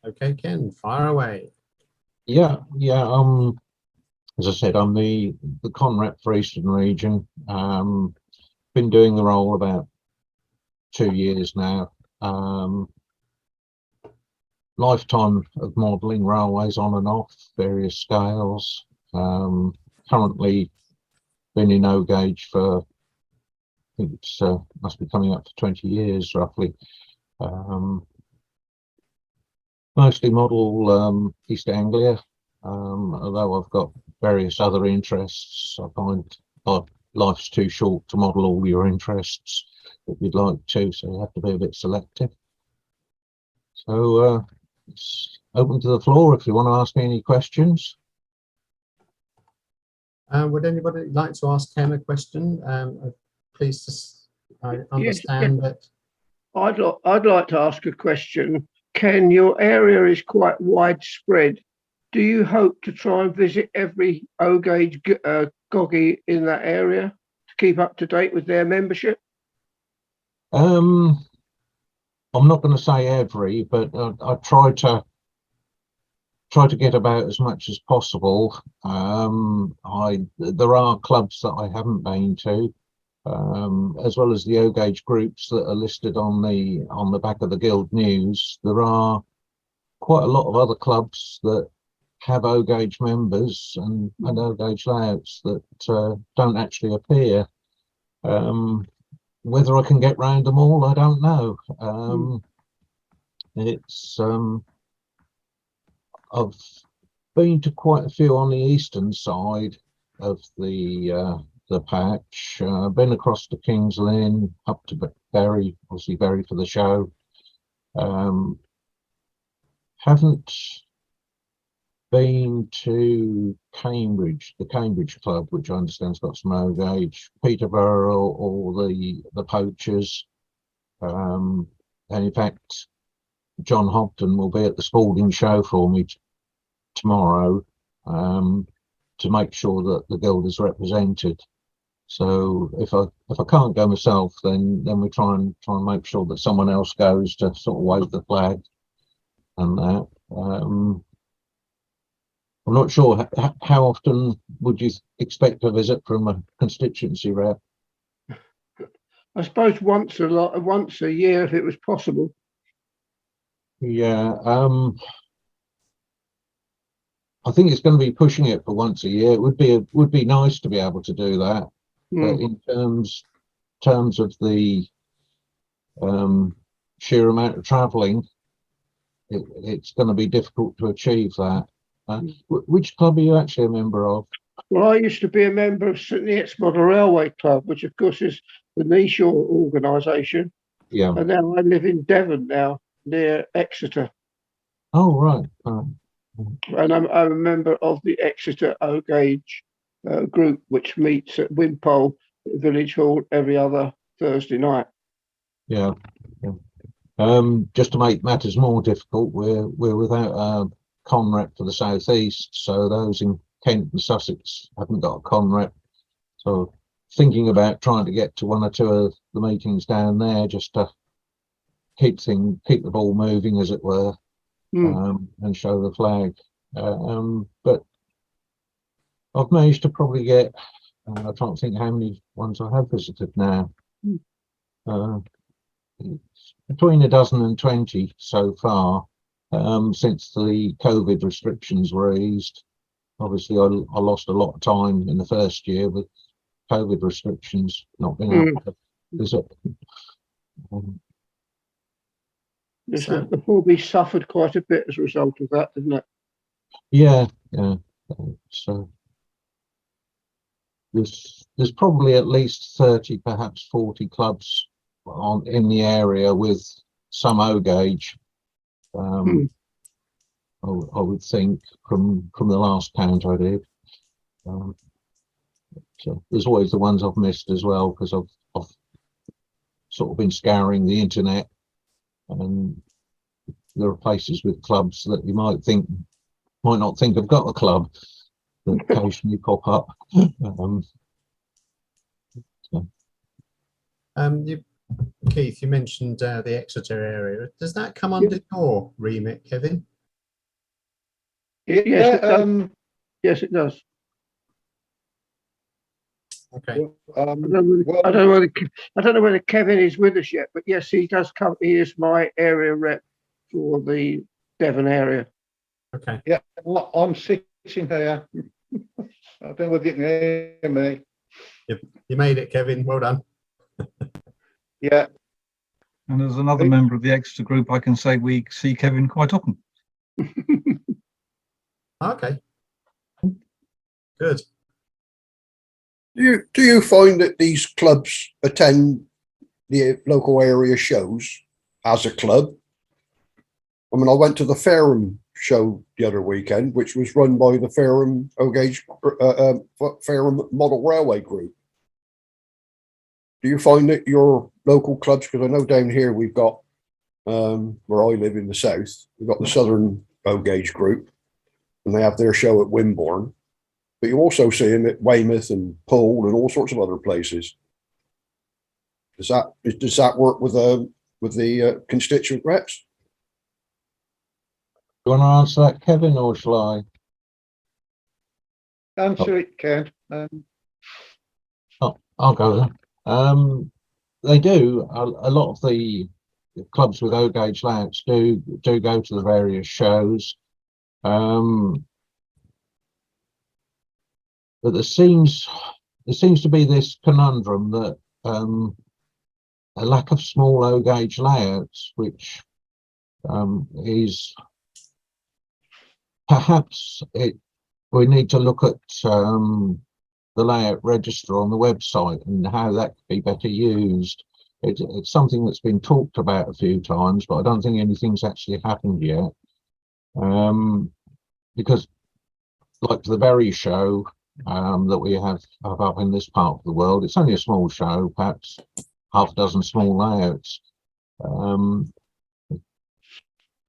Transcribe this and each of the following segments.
Okay, Ken, fire away. Yeah. As I said, I'm the con rep for Eastern Region. Been doing the role about 2 years now. Lifetime of modelling railways on and off, various scales. Currently been in O gauge for, I think it's must be coming up to 20 years roughly. Mostly model East Anglia, although I've got various other interests. I find life's too short to model all your interests if you'd like to, so you have to be a bit selective. So it's open to the floor if you want to ask me any questions. Would anybody like to ask Ken a question? Please, just, I understand that. I'd like to ask a question. Ken, your area is quite widespread. Do you hope to try and visit every O gauge goggy in that area to keep up to date with their membership? I'm not going to say every, but I try to get about as much as possible. There are clubs that I haven't been to, as well as the O gauge groups that are listed on the back of the Guild News. There are quite a lot of other clubs that have O gauge members and O gauge layouts that don't actually appear. Whether I can get round them all, I don't know. I've been to quite a few on the eastern side of the patch. Been across to Kings Lynn, up to Bury, obviously Bury for the show. Haven't been to Cambridge, the Cambridge Club, which I understand's got some O gauge, Peterborough or the Poachers. And in fact, John Hobden will be at the Spalding show for me tomorrow to make sure that the guild is represented. So if I can't go myself, then we try and make sure that someone else goes to sort of wave the flag and that. I'm not sure how often would you expect a visit from a constituency rep? I suppose once a year if it was possible. Yeah, I think it's going to be pushing it for once a year. It would be nice to be able to do that, but in terms of the sheer amount of travelling, it's going to be difficult to achieve that. Which club are you actually a member of? Well, I used to be a member of St Neots Model Railway Club, which of course is the Neeshore organisation. Yeah. And now I live in Devon now, near Exeter. Oh, right. And I'm a member of the Exeter O gauge group, which meets at Wimpole Village Hall every other Thursday night. Yeah. Just to make matters more difficult, we're without a con rep for the southeast, so those in Kent and Sussex haven't got a con rep. So thinking about trying to get to one or two of the meetings down there just to keep the ball moving, as it were, and show the flag. But I've managed to probably get, I can't think how many ones I have visited now. Between a dozen and 20 so far, since the COVID restrictions were eased. Obviously, I lost a lot of time in the first year with COVID restrictions, not being able to visit. The hobby suffered quite a bit as a result of that, didn't it? Yeah. So there's probably at least 30, perhaps 40 clubs in the area with some O gauge. I would think from the last count I did. So there's always the ones I've missed as well, because I've sort of been scouring the internet, and there are places with clubs that you might not think have got a club that occasionally pop up. Keith, you mentioned the Exeter area. Does that come under your remit, Kevin? Yes, Yeah, it does. Yes, it does. Okay. I don't know whether Kevin is with us yet, but yes, he does come. He is my area rep for the Devon area. Okay. yeah, I'm sitting here. I don't know whether you can hear me. You made it, Kevin. Well done. Yeah, And as another member of the Exeter group, I can say we see Kevin quite often. Okay. Good. Do you find that these clubs attend the local area shows as a club? I mean, I went to the Fareham show the other weekend, which was run by the Fareham Fareham Model Railway Group. Do you find that your local clubs, because I know down here we've got, where I live in the south, we've got the Southern O-Gauge Group, and they have their show at Wimborne. But you also see them at Weymouth and Poole and all sorts of other places. Does that work with the constituent reps? You want to answer that, Kevin, or shall I? answer it, Ken. I'll go then. They do. A lot of the clubs with O-Gauge layouts do go to the various shows. But there seems to be this conundrum that a lack of small O-Gauge layouts, which is perhaps we need to look at the layout register on the website and how that could be better used. It's something that's been talked about a few times, but I don't think anything's actually happened yet. Because like the Berry show that we have up in this part of the world, it's only a small show, perhaps half a dozen small layouts.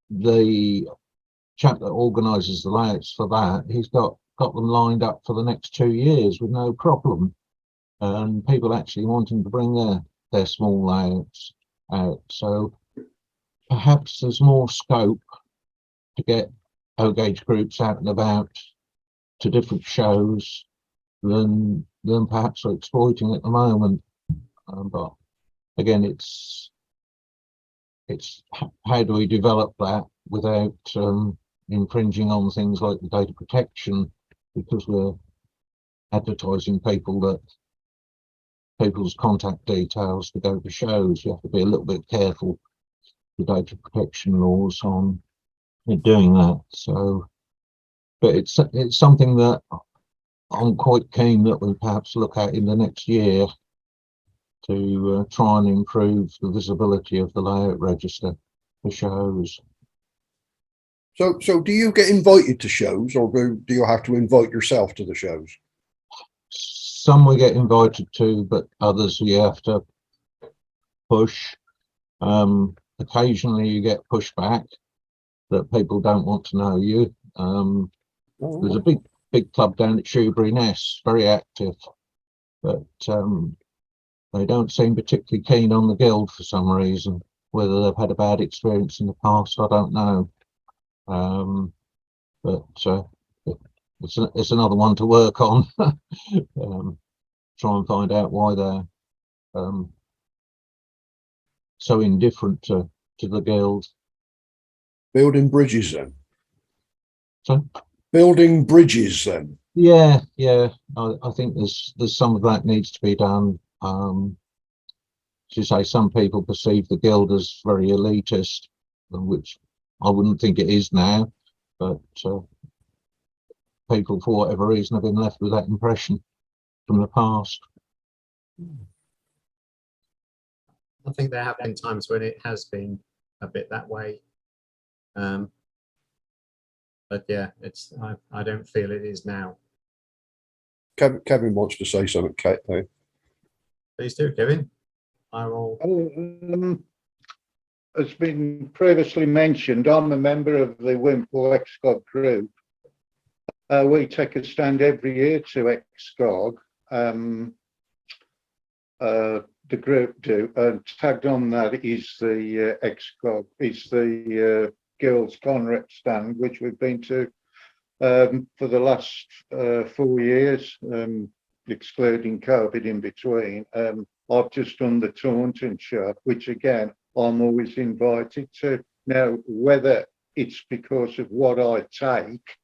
The chap that organises the layouts for that, he's got them lined up for the next 2 years with no problem, and people actually wanting to bring their small layouts out. So perhaps there's more scope to get O-Gauge groups out and about to different shows than perhaps we're exploiting at the moment. But again, it's how do we develop that without infringing on things like the data protection, because we're advertising people's contact details to go to shows. You have to be a little bit careful with data protection laws on doing that. So, but it's something that I'm quite keen that we perhaps look at in the next year to try and improve the visibility of the layout register for shows. So do you get invited to shows, or do you have to invite yourself to the shows? Some we get invited to, but others we have to push. Occasionally you get pushback that people don't want to know you. There's a big club down at Shoebury Ness, very active, but they don't seem particularly keen on the guild for some reason. Whether they've had a bad experience in the past, I don't know. But it's another one to work on. Try and find out why they're so indifferent to the guild. Building bridges then. So Building bridges then. yeah, I think there's some of that needs to be done. As you say, some people perceive the guild as very elitist, which I wouldn't think it is now, but people, for whatever reason, have been left with that impression from the past. I think there have been times when it has been a bit that way. But yeah, I don't feel it is now. Kevin wants to say something, Kate. Please do, Kevin. I will. As been previously mentioned, I'm a member of the Wimpole EXCOG group. We take a stand every year to EXCOG. The group do, and tagged on that is the EXCOG, is the Guild's Conrep stand, which we've been to for the last 4 years, excluding COVID in between. I've just done the Taunton show, which again, I'm always invited to. Now, whether it's because of what I take,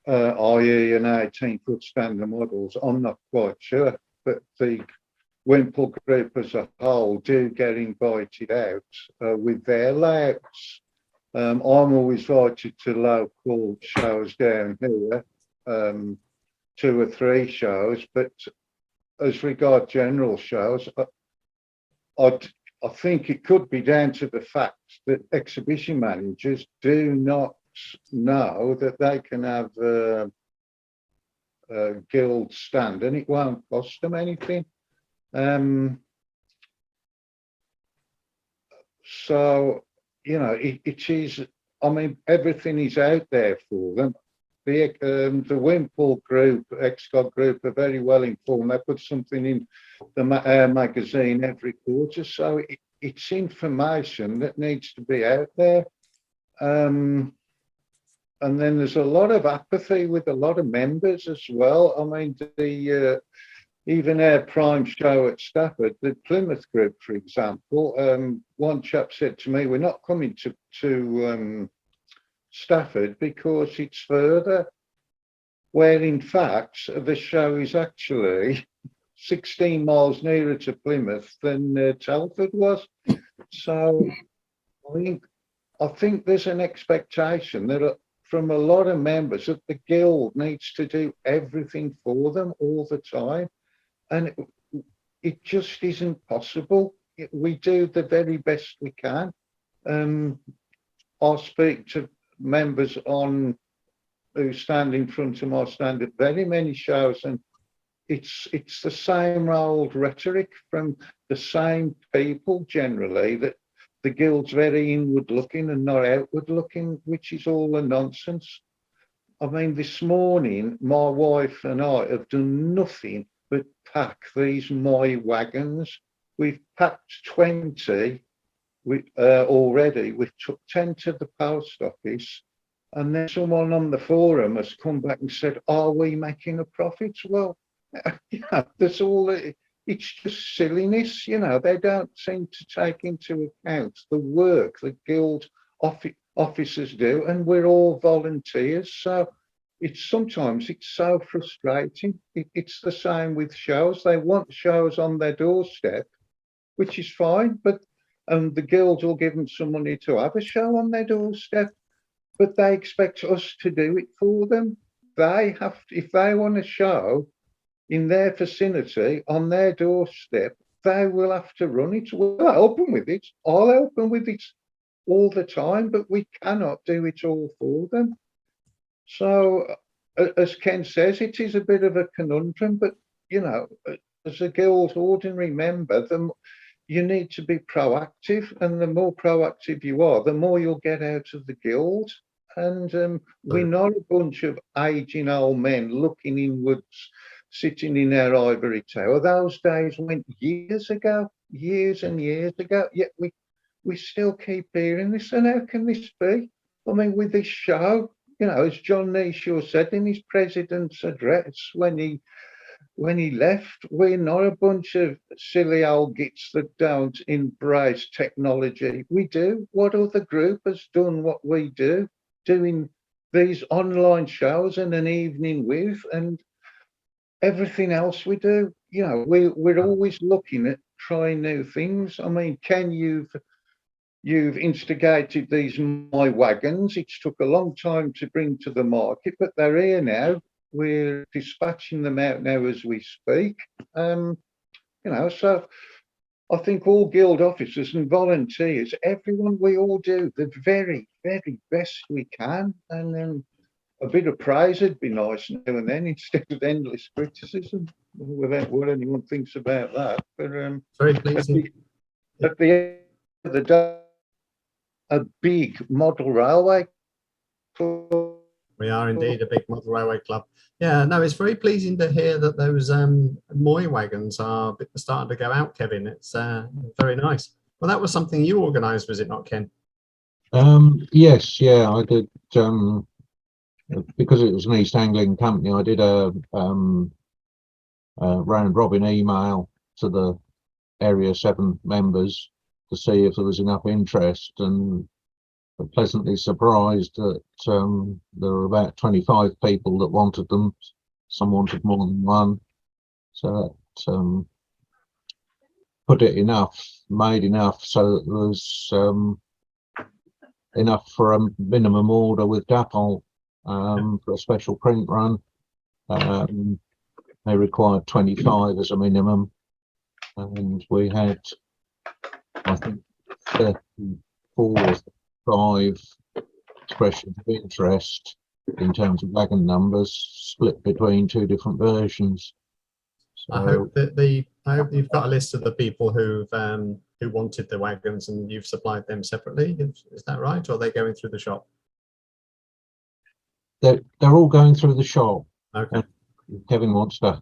i.e. an 18-foot standard models, I'm not quite sure, but the Wimpole group as a whole do get invited out with their layouts. I'm always invited to local shows down here, 2 or 3 shows, but as regard general shows, I think it could be down to the fact that exhibition managers do not know that they can have a guild stand and it won't cost them anything. So, you know, it is, I mean, everything is out there for them. The Wimpole group, XCOG group, are very well informed. They put something in the magazine every quarter, so it's information that needs to be out there. And then there's a lot of apathy with a lot of members as well. I mean, even our prime show at Stafford, the Plymouth group, for example, one chap said to me, "We're not coming to Stafford because it's further," where in fact the show is actually 16 miles nearer to Plymouth than Telford was. So I think there's an expectation that from a lot of members that the guild needs to do everything for them all the time, and it just isn't possible. We do the very best we can. I'll speak to members who stand in front of my stand at very many shows, and it's the same old rhetoric from the same people generally, that the guild's very inward looking and not outward looking, which is all a nonsense. I mean, this morning my wife and I have done nothing but pack these My wagons. We've packed 20 already. We've took 10 to the post office, and then someone on the forum has come back and said, "Are we making a profit?" Well, yeah, that's all. It's just silliness, you know. They don't seem to take into account the work the guild officers do, and we're all volunteers. So sometimes it's so frustrating. It's the same with shows. They want shows on their doorstep, which is fine, but the guild will give them some money to have a show on their doorstep, but they expect us to do it for them. They have, if they want a show in their vicinity on their doorstep, they will have to run it. We'll help them with it. I'll help them with it all the time, but we cannot do it all for them. So, as Ken says, it is a bit of a conundrum, but, you know, as a guild ordinary member, you need to be proactive, and the more proactive you are, the more you'll get out of the guild. And we're not a bunch of aging old men looking inwards, sitting in our ivory tower. Those days went years ago, years and years ago, yet we still keep hearing this. And how can this be? I mean, with this show, you know, as John Neeshaw said in his president's address when he left, we're not a bunch of silly old gits that don't embrace technology. We do. What other group has done what we do, doing these online shows and an evening with, and everything else we do? You know, we're always looking at trying new things. I mean, Ken, you've instigated these My wagons. It's took a long time to bring to the market, but they're here now. We're dispatching them out now as we speak. You know, so I think all guild officers and volunteers, everyone, we all do the very, very best we can. And then a bit of praise would be nice now and then, instead of endless criticism, without what anyone thinks about that. But Very pleasing. at the end of the day, a big model railway club. We are indeed a big model railway club. Yeah, no, it's very pleasing to hear that those Moy wagons are starting to go out, Kevin. It's very nice. Well, that was something you organised, was it not, Ken? Yes, yeah, I did. because it was an East Anglian company, I did a round robin email to the Area 7 members to see if there was enough interest, and pleasantly surprised that there were about 25 people that wanted them. Some wanted more than one, so that put it made enough so that there was enough for a minimum order with DAPL for a special print run. They required 25 as a minimum, and we had, I think, 34 or 5 expressions of interest in terms of wagon numbers, split between 2 different versions. I So hope that I hope you've got a list of the people who wanted the wagons and you've supplied them separately. Is that right, or are they going through the shop? they're all going through the shop. Okay. Kevin wants to.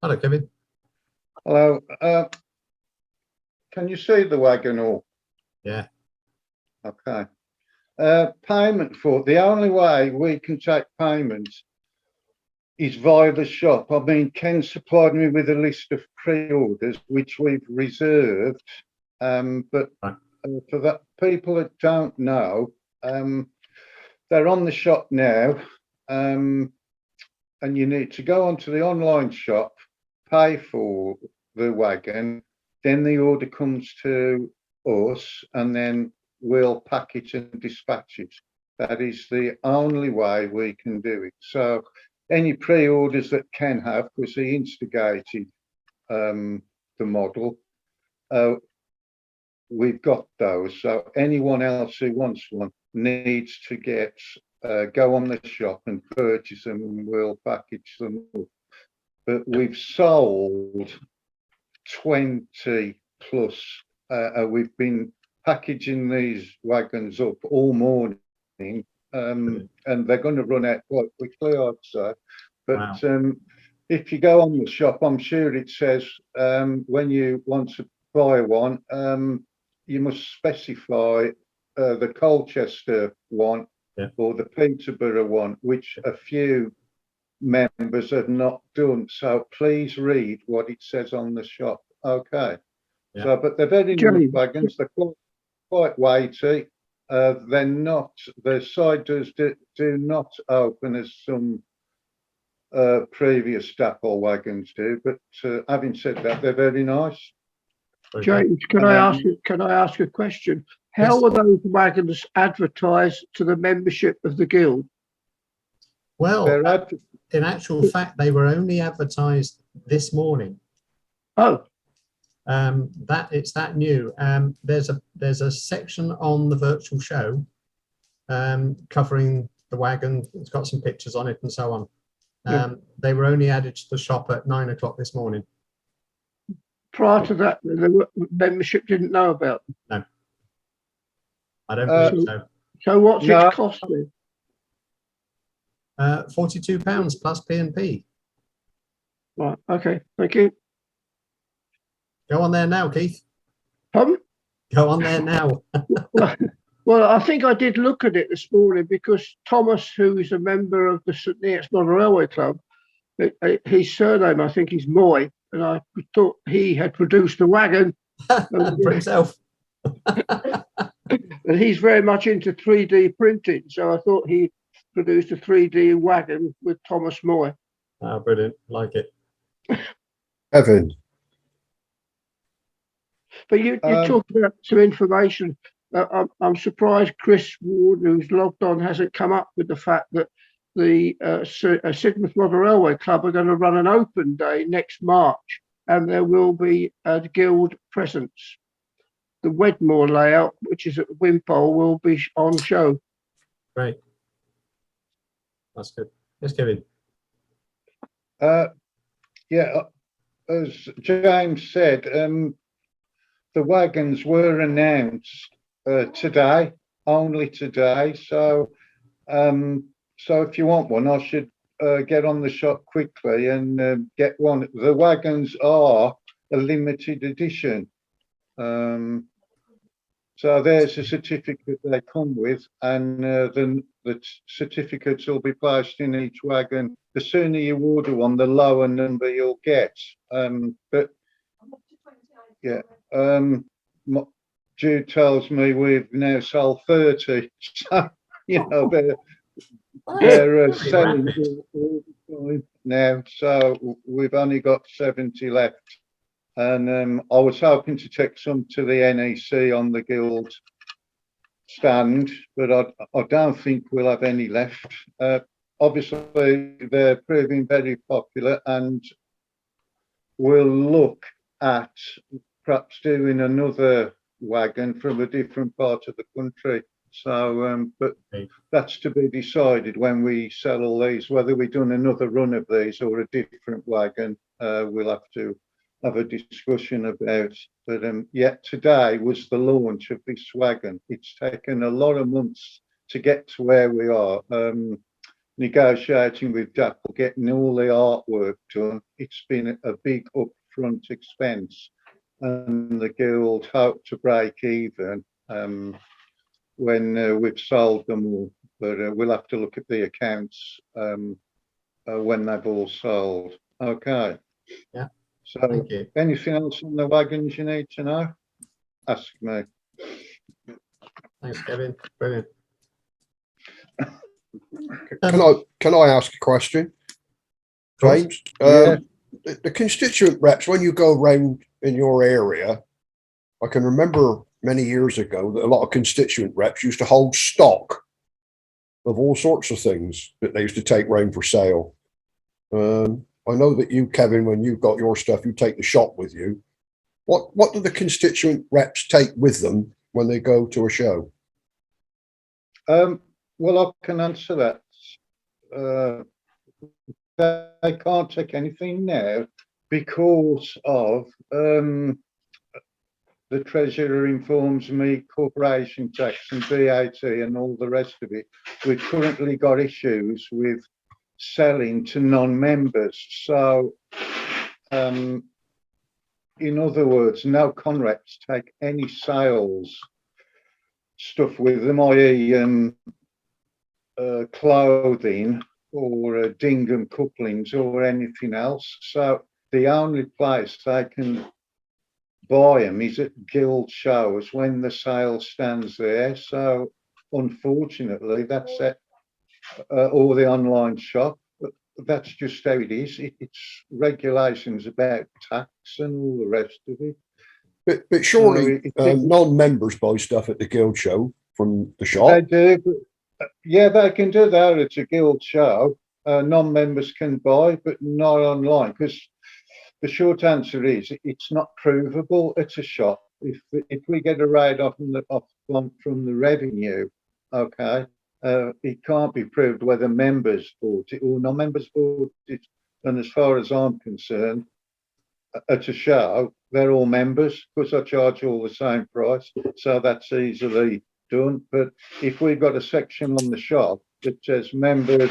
Hello, Kevin. Hello. Can you see the wagon all? Yeah. Okay. Payment for the only way we can take payment is via the shop. I mean, Ken supplied me with a list of pre-orders which we've reserved, but Right. for that people that don't know, they're on the shop now, and you need to go onto the online shop, pay for the wagon, then the order comes to us, and then we'll pack it and dispatch it. That is the only way we can do it. So any pre-orders that Ken have, because he instigated the model, we've got those. So anyone else who wants one needs to go on the shop and purchase them, and we'll package them up. But we've sold 20 plus. We've been packaging these wagons up all morning, and they're going to run out quite quickly, I'd say. But Wow. if you go on the shop, I'm sure it says when you want to buy one, you must specify the Colchester one, Yeah. or the Peterborough one, which a few members have not done. So please read what it says on the shop. Okay. Yeah. So, but they're very nice James. wagons. They're quite weighty. They're not. The side doors do not open as some previous DAPL wagons do. But having said that, they're very nice. Very good. James, can I ask a question? How Yes. were those wagons advertised to the membership of the guild? Well, They're in actual fact, they were only advertised this morning. Oh, It's that new. There's a section on the virtual show covering the wagon. It's got some pictures on it and so on. They were only added to the shop at 9 o'clock this morning. prior to that, the membership didn't know about them. I don't believe so. So what's No. its cost then? £42 plus P&P. Right, okay, thank you. Go on there now, Keith. Pardon? Go on there now. Well, I think I did look at it this morning because Thomas, who is a member of the St Neots Model Railway Club, his surname, I think, is Moy, and I thought he had produced a wagon. For himself. And he's very much into 3D printing, so I thought he produced a 3D wagon with Thomas Moy. Oh, brilliant. Like it. Evan, But you talked about some information. I'm surprised Chris Ward, who's logged on, hasn't come up with the fact that the Sidmouth Model Railway Club are going to run an open day next March, and there will be a guild presence. The Wedmore layout, which is at Wimpole, will be on show. Great. That's good. Yes, Kevin. yeah, as James said, the wagons were announced today, only today. So, so if you want one, I should get on the shop quickly and get one. The wagons are a limited edition. So there's a certificate they come with, and then the certificates will be placed in each wagon. The sooner you order one, the lower number you'll get. But yeah, Jude tells me we've now sold 30. So, you know, they're selling all the time now. So we've only got 70 left. And I was hoping to take some to the NEC on the Guild stand, but I don't think we'll have any left. Obviously, they're proving very popular, and we'll look at perhaps doing another wagon from a different part of the country. So, but that's to be decided when we sell all these, whether we've done another run of these or a different wagon. We'll have to have a discussion about. But yeah, today was the launch of this wagon. It's taken a lot of months to get to where we are. Negotiating with Dapple, getting all the artwork done. It's been a big upfront expense, and the Guild hope to break even when we've sold them all. But we'll have to look at the accounts when they've all sold. Okay. Yeah. So, Thank you. anything else on the wagons you need to know? Ask me. Thanks, Kevin. Brilliant. Can I ask a question, course. James? Yeah. The constituent reps, when you go around in your area, I can remember many years ago that a lot of constituent reps used to hold stock of all sorts of things that they used to take round for sale. I know that you, Kevin, when you've got your stuff, you take the shop with you. What do the constituent reps take with them when they go to a show? Well, I can answer that. They can't take anything now because of the Treasurer informs me corporation tax and VAT and all the rest of it. We've currently got issues with selling to non-members. So, in other words, no conreps take any sales stuff with them, i.e. Clothing or Dingham couplings or anything else. So the only place they can buy them is at Guild shows when the sale stands there. So unfortunately, that's it. Or the online shop. But that's just how it is. It's regulations about tax and all the rest of it. But surely non-members buy stuff at the Guild show from the shop. They do. Yeah, they can do that at a Guild show. Non-members can buy, but not online, because the short answer is it's not provable at a shop. If we get a write-off from the revenue, okay, it can't be proved whether members bought it or non-members bought it. And as far as I'm concerned, at a show, they're all members because I charge all the same price. So that's easily done. But if we've got a section on the shop that says members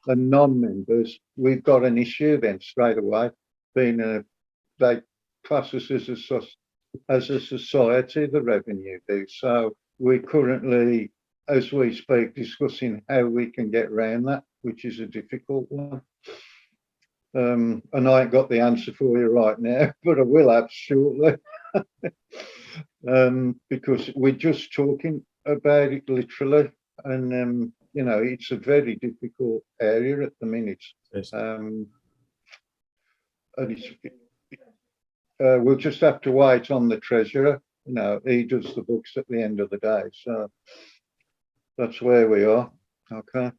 and non-members, we've got an issue then straight away. Being they class us as a society, the revenue do. So we're currently, as we speak, discussing how we can get around that, which is a difficult one. And I ain't got the answer for you right now, but I will have shortly. Because we're just talking about it literally, and you know, it's a very difficult area at the minute. Yes. And it's, we'll just have to wait on the treasurer. You know, he does the books at the end of the day, so that's where we are. Okay.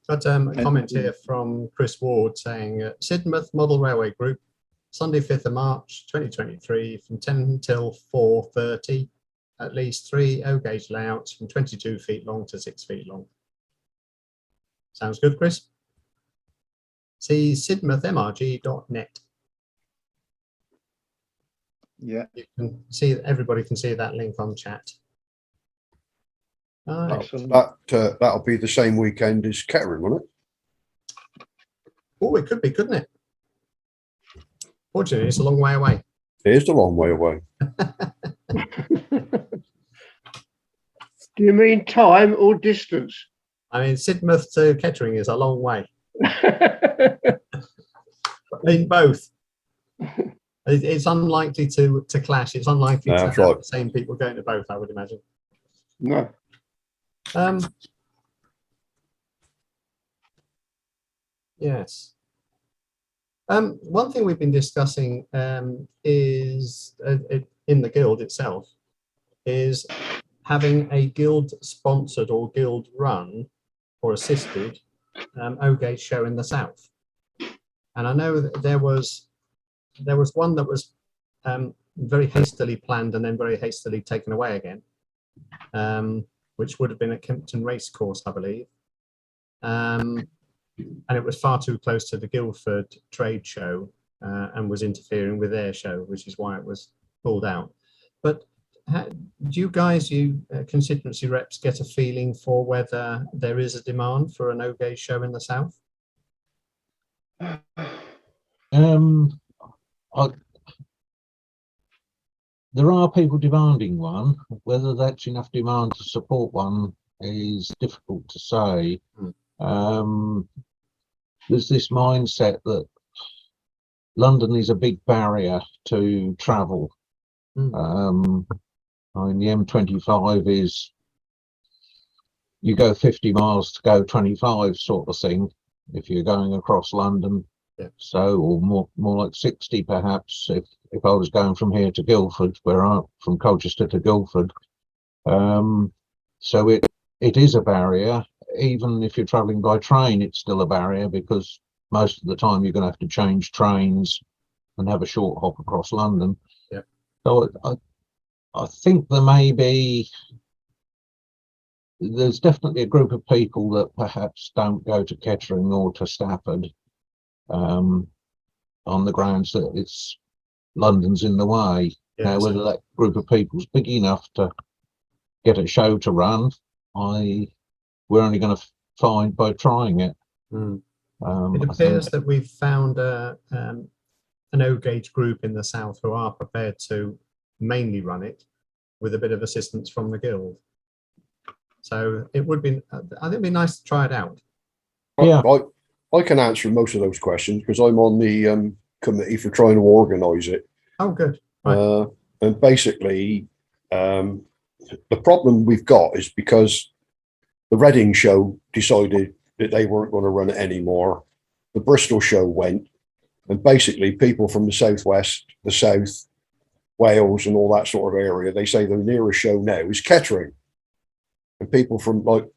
Got a comment here from Chris Ward saying Sidmouth Model Railway Group, Sunday 5th of March 2023 from 10 until 4:30, at least 3 O-gauge layouts from 22 feet long to 6 feet long. Sounds good, Chris? See sidmouthmrg.net. Yeah. You can see, everybody can see that link on chat. Excellent. That'll be the same weekend as Kettering, won't it? Oh, it could be, couldn't it? Fortunately, it's a long way away. It is a long way away. Do you mean time or distance? I mean, Sidmouth to Kettering is a long way. In both. It's unlikely to clash. It's unlikely to That's have right. the same people going to both, I would imagine. No. Yes. One thing we've been discussing is in the guild itself is having a guild sponsored or guild run or assisted Ogage show in the south. And I know that there was one that was very hastily planned and then very hastily taken away again, which would have been at Kempton Racecourse, I believe. And it was far too close to the Guildford trade show and was interfering with their show, which is why it was pulled out. But do you guys, constituency reps, get a feeling for whether there is a demand for an Ogage show in the south? There are people demanding one. Whether that's enough demand to support one is difficult to say. There's this mindset that London is a big barrier to travel. I mean, the M25 is, you go 50 miles to go 25 sort of thing if you're going across London. Yeah. So, or more like 60 perhaps if I was going from here to Guildford, from Colchester to Guildford. So it is a barrier. Even if you're traveling by train, it's still a barrier because most of the time you're going to have to change trains and have a short hop across London. Yeah. So I think there's definitely a group of people that perhaps don't go to Kettering or to Stafford on the grounds that London's in the way. Yes. Now, whether that group of people's big enough to get a show to run, we're only going to find by trying it. It appears that we've found an Ogage group in the south who are prepared to mainly run it with a bit of assistance from the guild. So it would be, I think it'd be nice to try it out. Yeah. I can answer most of those questions because I'm on the committee for trying to organise it. Oh, good. Right. And basically, the problem we've got is because the Reading show decided that they weren't going to run it anymore. The Bristol show went, and basically people from the southwest, the south, Wales, and all that sort of area, they say the nearest show now is Kettering. And people from, like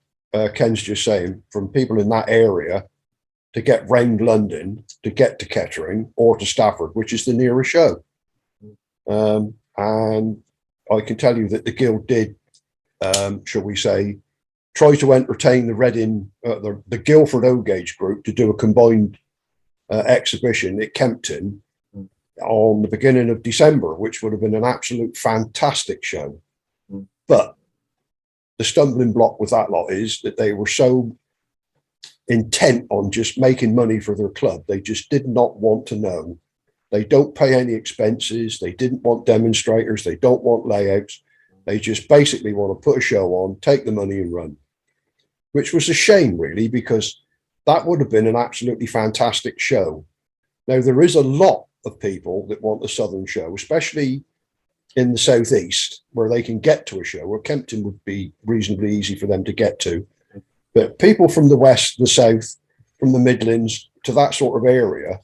Ken's just saying, from people in that area to get round London to get to Kettering or to Stafford, which is the nearest show. And I can tell you that the guild did, shall we say, try to entertain the Reading, the Guildford Ogage group to do a combined exhibition at Kempton on the beginning of December, which would have been an absolute fantastic show. But the stumbling block with that lot is that they were so intent on just making money for their club. They just did not want to know. They don't pay any expenses. They didn't want demonstrators. They don't want layouts. They just basically want to put a show on, take the money and run, which was a shame, really, because that would have been an absolutely fantastic show. Now, there is a lot of people that want the Southern show, especially in the southeast, where they can get to a show, where Kempton would be reasonably easy for them to get to. But people from the west, the south, from the Midlands to that sort of area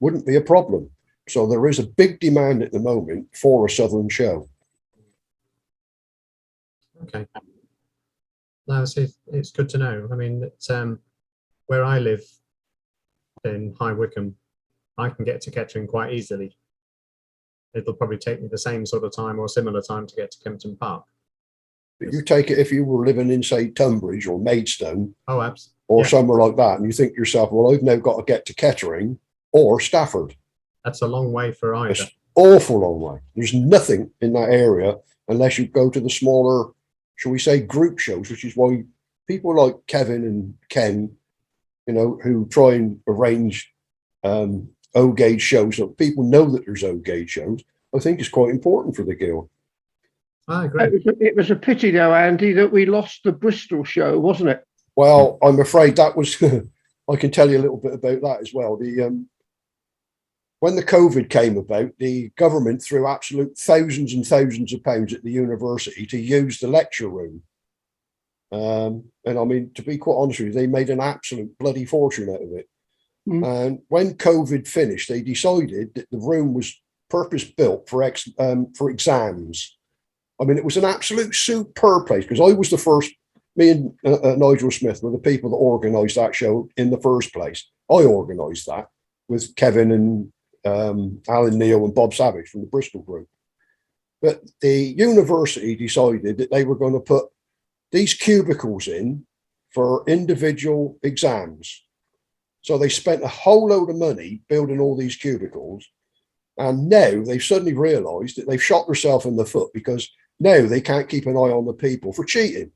wouldn't be a problem. So there is a big demand at the moment for a Southern show. Okay. No, it's good to know. I mean, where I live in High Wycombe, I can get to Kettering quite easily. It'll probably take me the same sort of time or similar time to get to Kempton Park. But you take it if you were living in, say, Tunbridge or Maidstone Oh, absolutely. or somewhere like that, and you think to yourself, well, I've now got to get to Kettering or Stafford. That's a long way for either. It's awful long way. There's nothing in that area unless you go to the smaller, shall we say, group shows, which is why people like Kevin and Ken, who try and arrange O-gauge shows so people know that there's O-gauge shows, I think is quite important for the guild. I agree. It was a pity though, Andy, that we lost the Bristol show, wasn't it? Well, I'm afraid that was, I can tell you a little bit about that as well. When the COVID came about, the government threw absolute thousands and thousands of pounds at the university to use the lecture room. And I mean, to be quite honest with you, they made an absolute bloody fortune out of it. And when COVID finished, they decided that the room was purpose built for exams. I mean, it was an absolute superb place because I was the first. Me and Nigel Smith were the people that organised that show in the first place. I organised that with Kevin and Alan Neil and Bob Savage from the Bristol group. But the university decided that they were going to put these cubicles in for individual exams. So they spent a whole load of money building all these cubicles. And now they've suddenly realised that they've shot themselves in the foot because now they can't keep an eye on the people for cheating.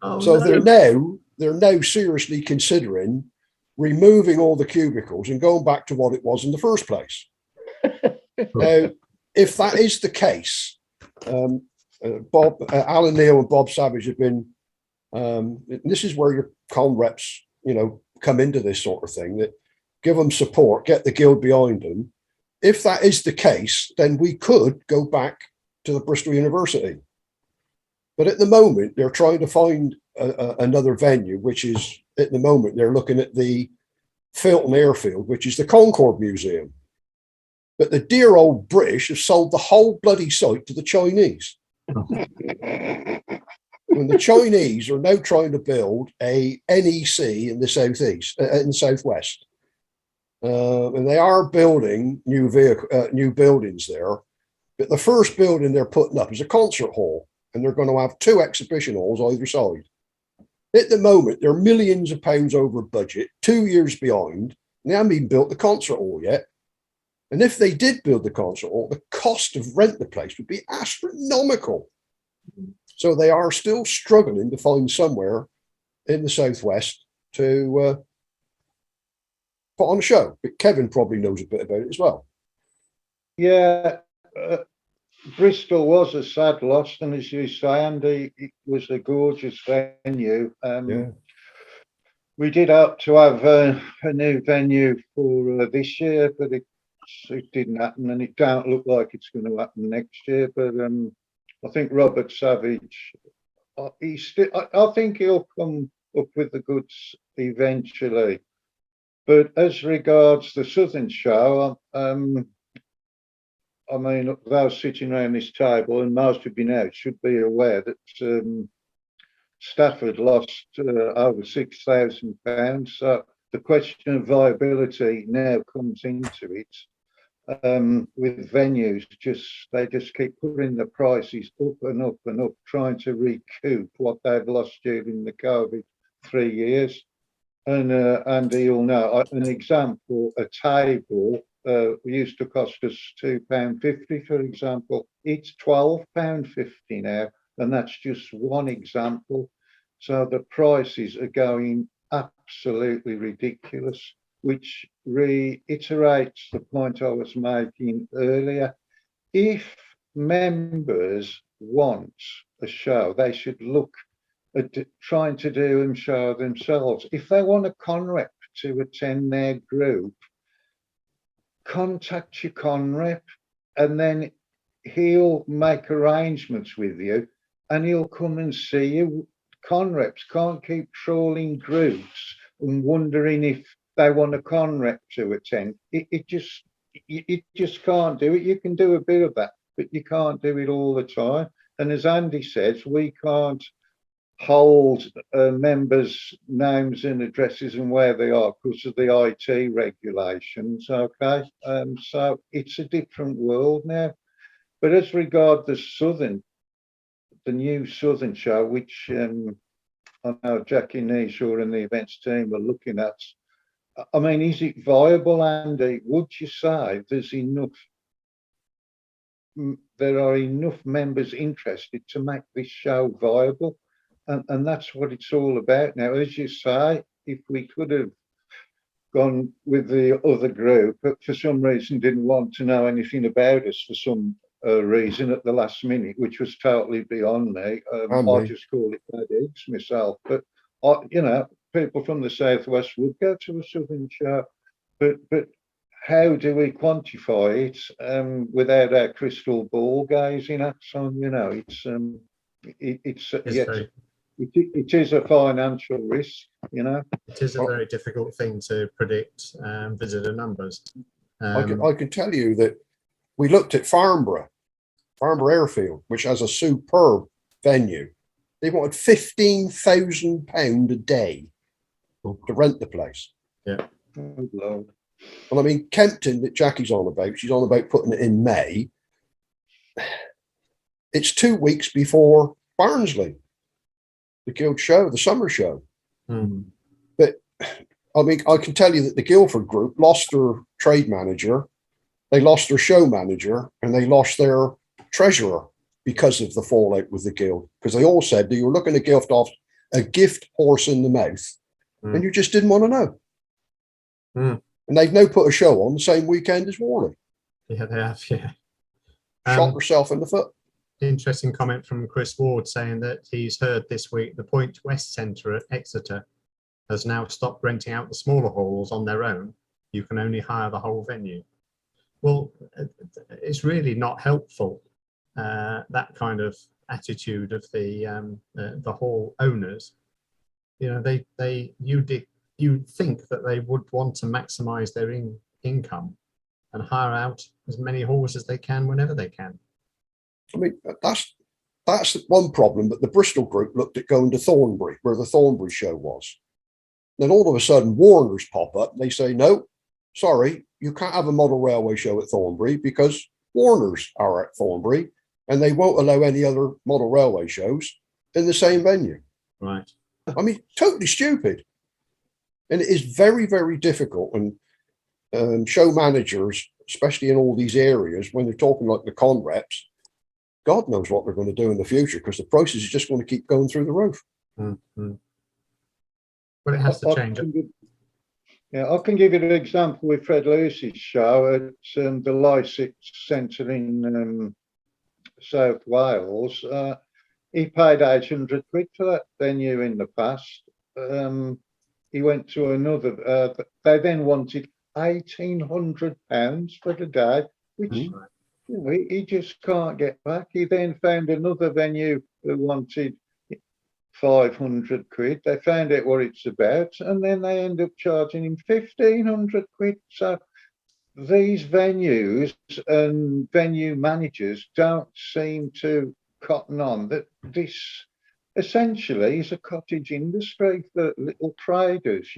Oh, So no. they're now seriously considering removing all the cubicles and going back to what it was in the first place. Now, if that is the case, Alan Neil and Bob Savage have been. This is where your con reps, come into this sort of thing. That give them support, get the guild behind them. If that is the case, then we could go back to the Bristol University. But at the moment, they're trying to find another venue, which is, at the moment, they're looking at the Filton Airfield, which is the Concorde Museum. But the dear old British have sold the whole bloody site to the Chinese. When the Chinese are now trying to build a NEC in the southeast, in the southwest. And they are building new buildings there. But the first building they're putting up is a concert hall. And they're going to have 2 exhibition halls either side. At the moment, they're millions of pounds over budget, 2 years behind, and they haven't even built the concert hall yet. And if they did build the concert hall, the cost of rent the place would be astronomical. So they are still struggling to find somewhere in the southwest to put on a show. But Kevin probably knows a bit about it as well. Yeah. Bristol was a sad loss, and as you say, Andy, it was a gorgeous venue. We did hope to have a new venue for this year, but it didn't happen, and it don't look like it's going to happen next year. But I think Robert Savage, I think he'll come up with the goods eventually. But as regards the Southern show, I mean, those sitting around this table, and most of you now should be aware that Stafford lost over £6,000. So the question of viability now comes into it. With venues, they just keep putting the prices up and up and up, trying to recoup what they've lost during the COVID 3 years. And you'll know, an example, a table used to cost us £2.50, for example. It's £12.50 now, and that's just one example. So the prices are going absolutely ridiculous, which reiterates the point I was making earlier. If members want a show, they should look at trying to do a show themselves. If they want a conrep to attend their group, contact your conrep, and then he'll make arrangements with you, and he'll come and see you. Conreps can't keep trawling groups and wondering if they want a conrep to attend. It just can't do it. You can do a bit of that, but you can't do it all the time. And as Andy says, we can't hold members' names and addresses and where they are because of the IT regulations. Okay, so it's a different world now. But as regard the new Southern show, which I know Jackie Neeshaw and the events team are looking at, I mean, is it viable, Andy? Would you say there are enough members interested to make this show viable? And that's what it's all about now. As you say, if we could have gone with the other group, but for some reason didn't want to know anything about us for some reason at the last minute, which was totally beyond me. And I me. just call it bad eggs myself. But people from the southwest would go to a southern show, but how do we quantify it without our crystal ball gazing at on? It's It's it is a financial risk. It is a very difficult thing to predict visitor numbers. I can tell you that we looked at Farnborough Airfield, which has a superb venue. They wanted £15,000 a day to rent the place. Yeah. Oh, Lord. Well, I mean, Kempton that Jackie's on about, she's on about putting it in May. It's 2 weeks before Barnsley, the Guild show, the summer show. Hmm. But I mean, I can tell you that the Guildford group lost their trade manager, they lost their show manager, and they lost their treasurer because of the fallout with the Guild. Because they all said that you were looking to gift off a gift horse in the mouth, and you just didn't want to know. And they've now put a show on the same weekend as Warley. Yeah, they have. Yeah. Shot herself in the foot. Interesting comment from Chris Ward saying that he's heard this week the Point West Centre at Exeter has now stopped renting out the smaller halls on their own. You can only hire the whole venue. Well, it's really not helpful, that kind of attitude of the hall owners. You think that they would want to maximise their income and hire out as many halls as they can whenever they can. I mean, that's one problem, but the Bristol group looked at going to Thornbury, where the Thornbury show was. Then all of a sudden, Warner's pop up and they say, no, sorry, you can't have a model railway show at Thornbury because Warner's are at Thornbury and they won't allow any other model railway shows in the same venue. Right. I mean, totally stupid. And it is very, very difficult. And show managers, especially in all these areas, when they're talking like the con reps, God knows what they're going to do in the future because the prices are just going to keep going through the roof. Mm-hmm. But it has to change. I can give you an example with Fred Lewis's show at the Lycett Centre in South Wales. He paid £800 for that venue in the past. He went to another. They then wanted £1,800 for the day, which he just can't get back. He then found another venue that wanted £500. They found out what it's about, and then they end up charging him £1,500. So these venues and venue managers don't seem to cotton on that this essentially is a cottage industry for little traders.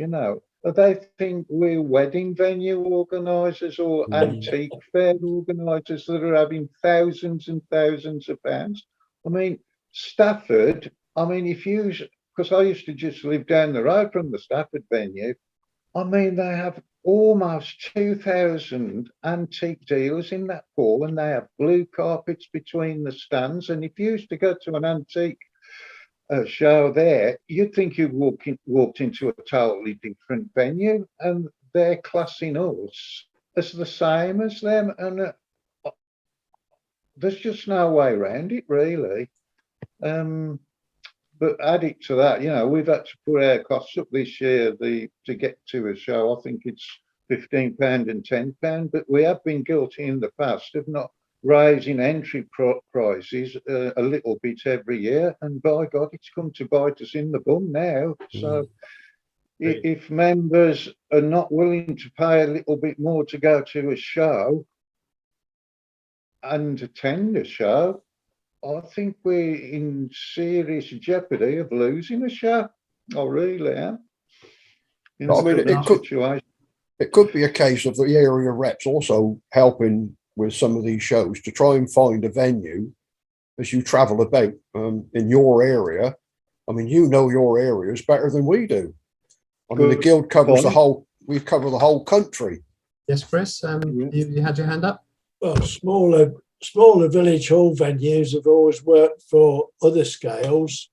They think we're wedding venue organisers or antique fair organisers that are having thousands and thousands of pounds. I mean, Stafford, because I used to just live down the road from the Stafford venue, they have almost 2,000 antique dealers in that hall, and they have blue carpets between the stands. And if you used to go to an antique show there, you'd think you'd walked into a totally different venue, and they're classing us as the same as them. And there's just no way around it, really. But add it to that, we've had to put our costs up this year to get to a show. I think it's £15 and £10, but we have been guilty in the past of not raising entry prices a little bit every year. And by God, it's come to bite us in the bum now. So if members are not willing to pay a little bit more to go to a show and attend a show, I think we're in serious jeopardy of losing a show. I really am. It could be a case of the area reps also helping with some of these shows to try and find a venue as you travel about in your area. Your areas better than we do. The Guild covers we cover the whole country. Yes, Chris, you had your hand up? Well, smaller village hall venues have always worked for other scales.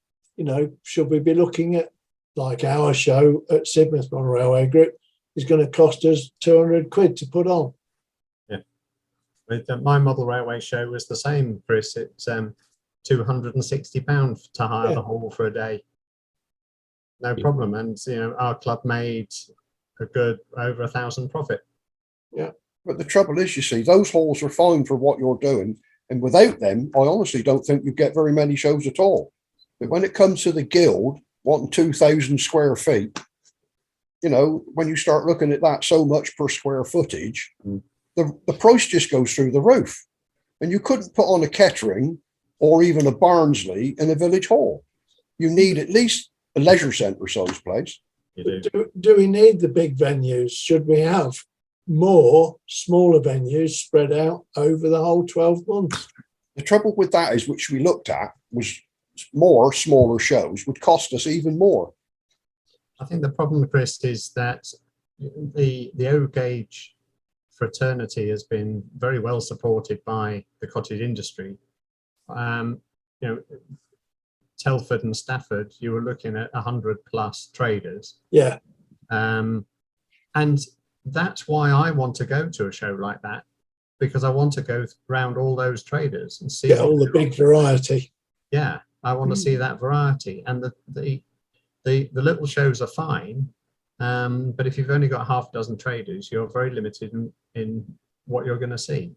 Should we be looking at, like our show at Sidmouth Model Railway Group, is going to cost us 200 quid to put on. With my model railway show was the same, Chris. It's £260 to hire Yeah. the hall for a day. No Yeah. problem. And our club made a good over 1,000 profit. But the trouble is, you see, those halls are fine for what you're doing. And without them, I honestly don't think you get very many shows at all. But when it comes to the guild, wanting 2,000 square feet, when you start looking at that so much per square footage, the price just goes through the roof. And you couldn't put on a Kettering or even a Barnsley in a village hall. You need at least a leisure centre size place. You do. Do we need the big venues? Should we have more smaller venues spread out over the whole 12 months? The trouble with that is, which we looked at, was more smaller shows would cost us even more. I think the problem, Chris, is that the O gauge fraternity has been very well supported by the cottage industry. Telford and Stafford, you were looking at 100 plus traders. Yeah, And that's why I want to go to a show like that, because I want to go around all those traders and see get all the big variety. Yeah, I want to see that variety. And the little shows are fine, but if you've only got half a dozen traders, you're very limited in what you're going to see.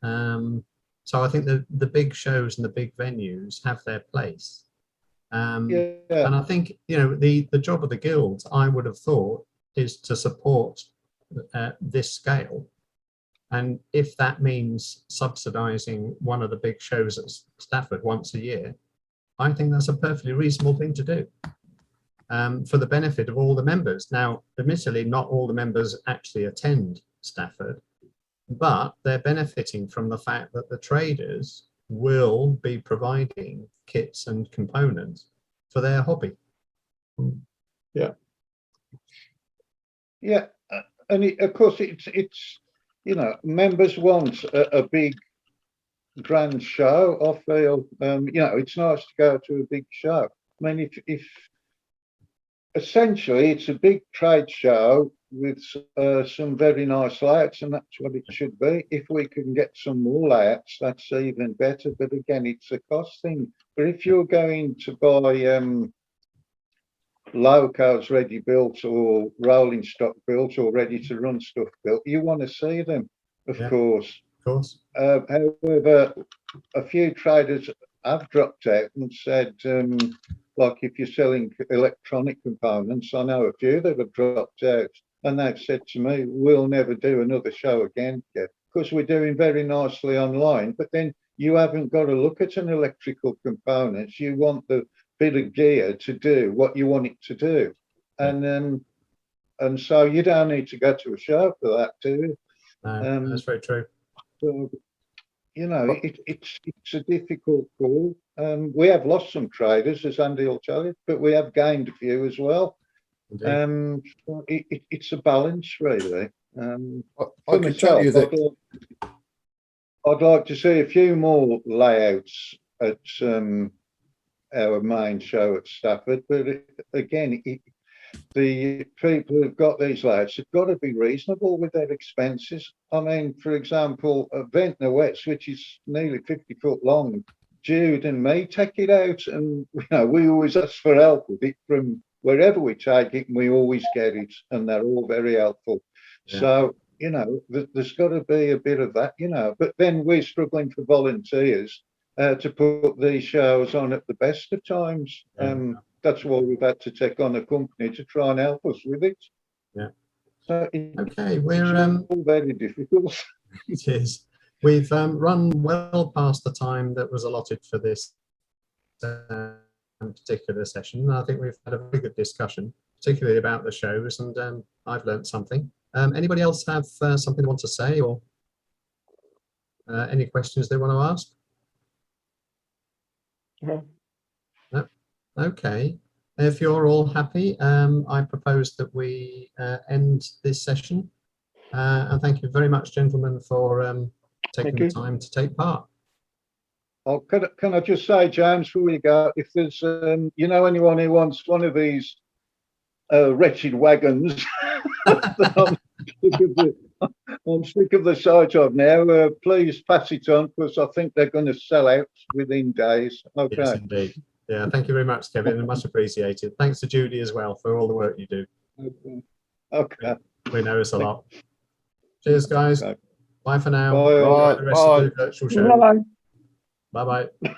So I think the big shows and the big venues have their place. Yeah. And I think, the job of the guild, I would have thought, is to support this scale. And if that means subsidizing one of the big shows at Stafford once a year, I think that's a perfectly reasonable thing to do for the benefit of all the members. Now, admittedly, not all the members actually attend Stafford, but they're benefiting from the fact that the traders will be providing kits and components for their hobby. Yeah, and of course it's members want a big grand show. I feel it's nice to go to a big show. I mean, if essentially it's a big trade show with some very nice layouts, and that's what it should be. If we can get some more layouts, that's even better. But again, it's a cost thing. But if you're going to buy locos ready built or rolling stock built or ready to run stuff built, you want to see them, of course. Of course. However, a few traders have dropped out and said, like if you're selling electronic components, I know a few that have dropped out, and they've said to me, we'll never do another show again, because we're doing very nicely online, but then you haven't got to look at an electrical components. You want the bit of gear to do what you want it to do. And so you don't need to go to a show for that, do you? No, that's very true. So, it's a difficult call. We have lost some traders, as Andy will tell you, but we have gained a few as well. It's a balance, really. I can tell you that I'd like to see a few more layouts at our main show at Stafford, but again, the people who've got these layouts have got to be reasonable with their expenses. I mean, for example, Ventnor Wets, which is nearly 50 foot long, Jude and me take it out, and we always ask for help with it from wherever we take it, and we always get it, and they're all very helpful. Yeah. So, there's got to be a bit of that, but then we're struggling for volunteers to put these shows on at the best of times. Yeah. That's why we've had to take on a company to try and help us with it. Yeah. So okay, we're all very difficult. It is. We've run well past the time that was allotted for this particular session. I think we've had a very good discussion, particularly about the shows, and I've learned something. Anybody else have something they want to say, or any questions they want to ask? No. No? Okay. If you're all happy, I propose that we end this session. And thank you very much, gentlemen, for taking the time to take part. Oh, can I just say, James, before we go, if there's anyone who wants one of these wretched wagons, I'm sick of the sight of now. Please pass it on because I think they're going to sell out within days. Yes, Okay. indeed. Yeah, thank you very much, Kevin, and much appreciated. Thanks to Judy as well for all the work you do. Okay. We know it's a lot. Cheers, guys. Okay. Bye for now. Bye. Enjoy the rest of Bye. the virtual show. Bye. Bye bye.